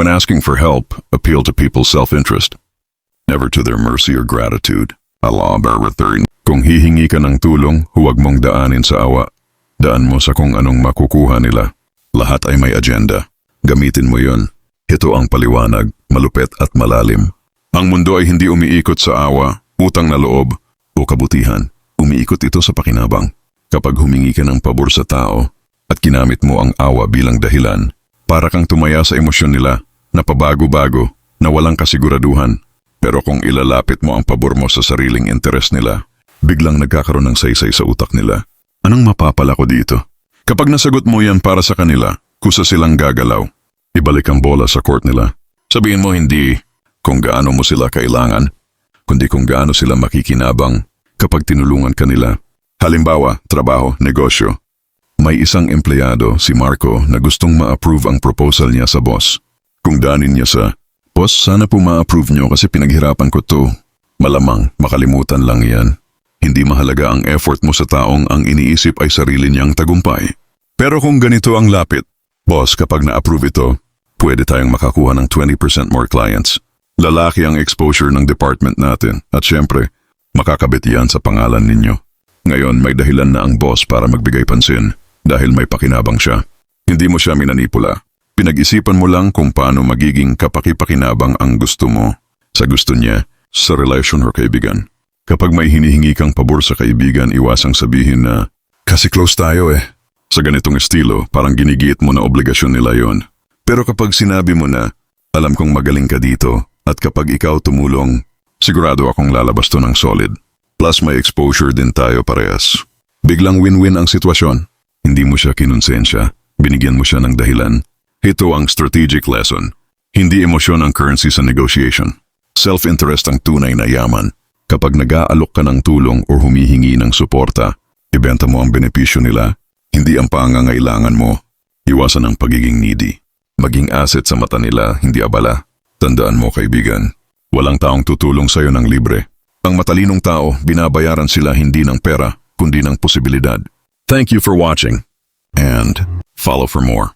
When asking for help, appeal to people's self-interest, never to their mercy or gratitude. Allah bear return. Kung hihingi ka ng tulong, huwag mong daanin sa awa. Daan mo sa kung anong makukuha nila. Lahat ay may agenda. Gamitin mo yon. Ito ang paliwanag, malupit at malalim. Ang mundo ay hindi umiikot sa awa, utang na loob, o kabutihan. Umiikot ito sa pakinabang. Kapag humingi ka ng pabor sa tao at ginamit mo ang awa bilang dahilan, para kang tumaya sa emosyon nila na pabago-bago, na walang kasiguraduhan. Pero kung ilalapit mo ang pabor mo sa sariling interes nila, biglang nagkakaroon ng saysay sa utak nila. Anong mapapala ko dito? Kapag nasagot mo yan para sa kanila, kusa silang gagalaw. Ibalik ang bola sa court nila. Sabihin mo hindi kung gaano mo sila kailangan, kundi kung gaano sila makikinabang kapag tinulungan ka nila. Halimbawa, trabaho, negosyo. May isang empleyado, si Marco, na gustong ma-approve ang proposal niya sa boss. Kung danin niya sa, "Boss, sana po ma-approve niyo kasi pinaghirapan ko to." Malamang, makalimutan lang yan. Hindi mahalaga ang effort mo sa taong ang iniisip ay sarili niyang tagumpay. Pero kung ganito ang lapit, "Boss, kapag na-approve ito, pwede tayong makakuha ng 20% more clients." Lalaki ang exposure ng department natin at syempre, makakabit yan sa pangalan ninyo. Ngayon may dahilan na ang boss para magbigay pansin dahil may pakinabang siya. Hindi mo siya minanipula. Pinag-isipan mo lang kung paano magiging kapaki-pakinabang ang gusto mo sa gusto niya sa relasyon o kaibigan. Kapag may hinihingi kang pabor sa kaibigan, iwasang sabihin na, "Kasi close tayo eh." Sa ganitong estilo, parang ginigiit mo na obligasyon nila yon. Pero kapag sinabi mo na, "Alam kong magaling ka dito at kapag ikaw tumulong, sigurado akong lalabas to ng solid." Plus may exposure din tayo parehas. Biglang win-win ang sitwasyon. Hindi mo siya kinonsensya, binigyan mo siya ng dahilan. Ito ang strategic lesson. Hindi emosyon ang currency sa negotiation. Self-interest ang tunay na yaman. Kapag nag-aalok ka ng tulong o humihingi ng suporta, ibenta mo ang benepisyo nila, hindi ang pangangailangan mo. Iwasan ang pagiging needy. Maging asset sa mata nila, hindi abala. Tandaan mo kaibigan, walang taong tutulong sa'yo ng libre. Ang matalinong tao, binabayaran sila hindi ng pera, kundi ng posibilidad. Thank you for watching, and follow for more.